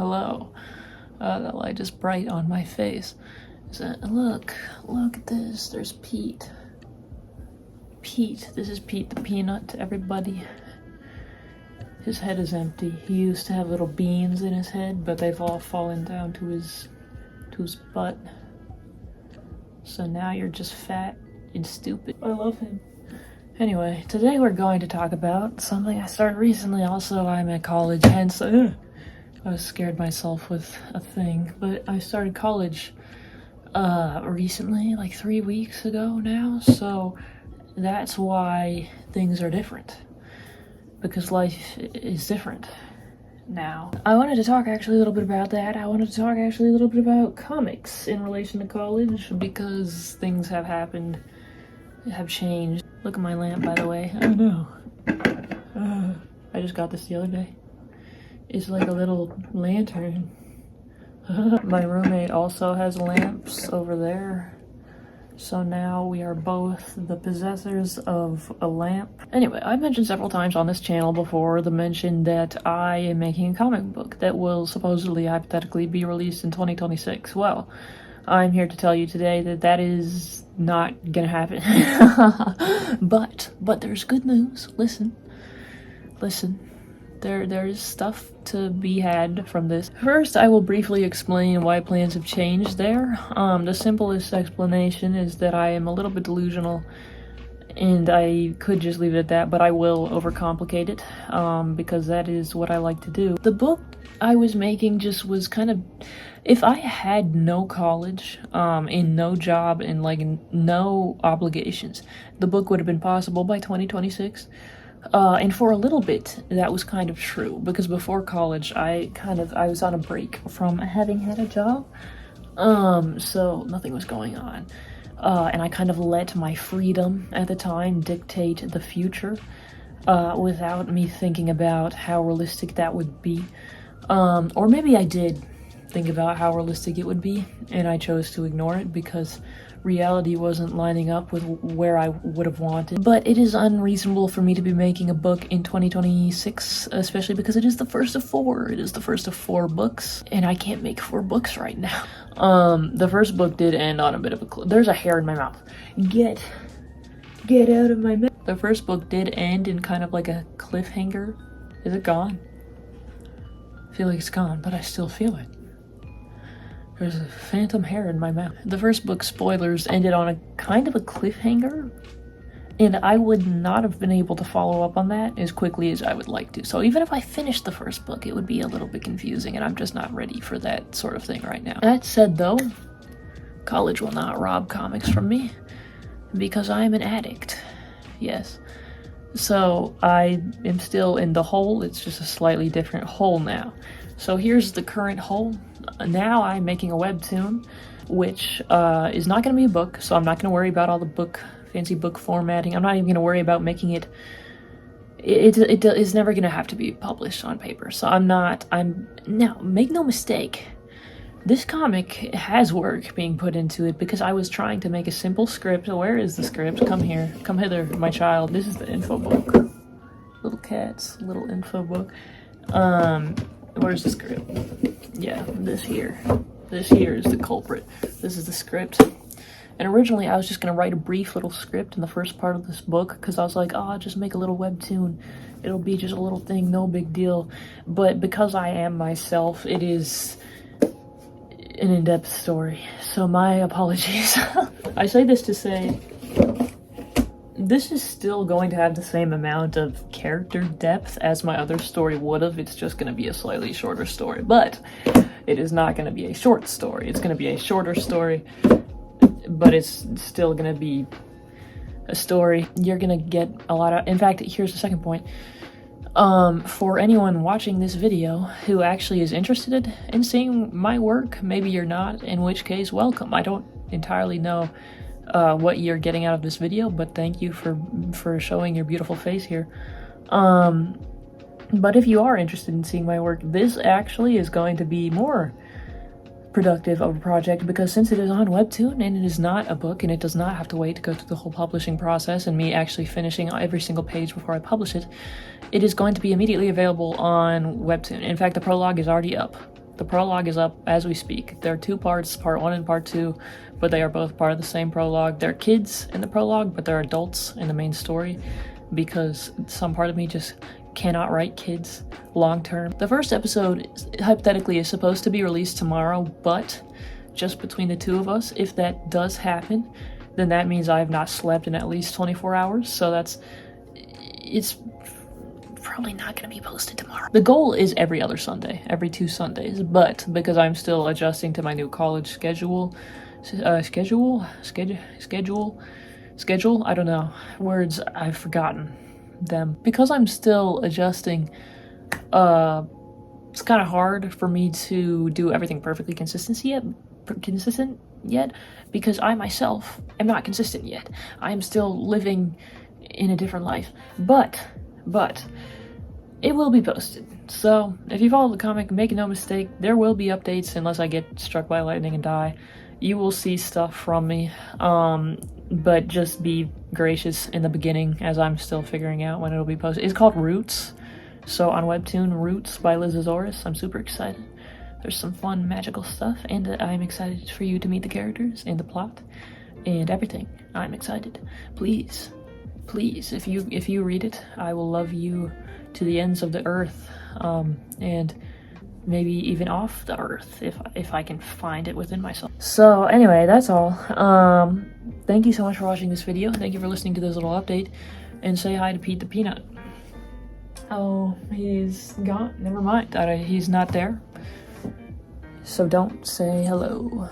Hello. The light is bright on my face. Look at this. There's Pete. This is Pete the Peanut, everybody. His head is empty. He used to have little beans in his head, but they've all fallen down to his butt. So now you're just fat and stupid. I love him. Anyway, today we're going to talk about something I started recently. Also, I'm at college, hence I was scared myself with a thing, but I started college recently, like 3 weeks ago now, so that's why things are different, because life is different now. I wanted to talk actually a little bit about that. I wanted to talk actually a little bit about comics in relation to college, because things have happened, have changed. Look at my lamp, by the way. I know. I just got this the other day. It's like a little lantern. My roommate also has lamps over there. So now we are both the possessors of a lamp. Anyway, I've mentioned several times on this channel before the mention that I am making a comic book that will supposedly, hypothetically, be released in 2026. Well, I'm here to tell you today that that is not gonna happen. But there's good news. Listen. There's stuff to be had from this. First, I will briefly explain why plans have changed there. The simplest explanation is that I am a little bit delusional, and I could just leave it at that, but I will overcomplicate it, because that is what I like to do. The book I was making just was kind of, if I had no college, and no job, and like no obligations, the book would have been possible by 2026. And for a little bit, that was kind of true, because before college, I was on a break from having had a job, so nothing was going on, and I kind of let my freedom at the time dictate the future, without me thinking about how realistic that would be, or maybe I did think about how realistic it would be, and I chose to ignore it because reality wasn't lining up with where I would have wanted. But it is unreasonable for me to be making a book in 2026, especially because it is the first of 4. It is the first of 4 books, and I can't make 4 books right now. The first book did end on a bit of a there's a hair in my mouth. Get out of my mouth. The first book did end in kind of like a cliffhanger. Is it gone? I feel like it's gone, but I still feel it. There's a phantom hair in my mouth. The first book, spoilers, ended on a kind of a cliffhanger, and I would not have been able to follow up on that as quickly as I would like to. So even if I finished the first book, it would be a little bit confusing, and I'm just not ready for that sort of thing right now. That said, though, college will not rob comics from me, because I am an addict. Yes. So I am still in the hole, it's just a slightly different hole now. So here's the current hole. Now I'm making a webtoon, which is not going to be a book, so I'm not going to worry about all the fancy book formatting. I'm not even going to worry about making it is never going to have to be published on paper. So now, make no mistake, this comic has work being put into it, because I was trying to make a simple script. Where is the script? Come here. Come hither, my child. This is the info book. Little cats, little info book. Where's the script? Yeah, this here is the culprit. This is the script. And originally I was just gonna write a brief little script in the first part of this book, because I was like, oh, I'll just make a little webtoon. It'll be just a little thing, no big deal. But because I am myself, it is an in-depth story. So my apologies. I say this to say, this is still going to have the same amount of character depth as my other story would have. It's just going to be a slightly shorter story, but it is not going to be a short story. It's going to be a shorter story, but it's still going to be a story. You're going to get a lot of, in fact, here's the second point. For anyone watching this video who actually is interested in seeing my work, maybe you're not, in which case, welcome. I don't entirely know what you're getting out of this video, but thank you for showing your beautiful face here. But if you are interested in seeing my work, this actually is going to be more productive of a project, because since it is on Webtoon and it is not a book and it does not have to wait to go through the whole publishing process and me actually finishing every single page before I publish it, it is going to be immediately available on Webtoon. In fact, the prologue is already up. The prologue is up as we speak. There are 2 parts, part 1 and part 2, but they are both part of the same prologue. There are kids in the prologue, but there are adults in the main story, because some part of me just cannot write kids long term. The first episode, hypothetically, is supposed to be released tomorrow, but just between the 2 of us, if that does happen, then that means I have not slept in at least 24 hours, so it's probably not going to be posted tomorrow. The goal is every other Sunday, every 2 Sundays, but because I'm still adjusting to my new college schedule, I don't know, words, I've forgotten them. Because I'm still adjusting, it's kind of hard for me to do everything perfectly consistent yet, because I myself am not consistent yet. I am still living in a different life, but it will be posted. So if you follow the comic, make no mistake, there will be updates unless I get struck by lightning and die. You will see stuff from me, but just be gracious in the beginning, as I'm still figuring out when it'll be posted. It's called Roots, so on Webtoon, Roots by Lizozaurus. I'm super excited. There's some fun magical stuff, and I'm excited for you to meet the characters and the plot and everything. I'm excited. Please, if you read it, I will love you to the ends of the earth, and maybe even off the earth if I can find it within myself. So anyway, that's all. Thank you so much for watching this video. Thank you for listening to this little update, and say hi to Pete the Peanut. Oh, he's gone. Never mind. He's not there. So don't say hello.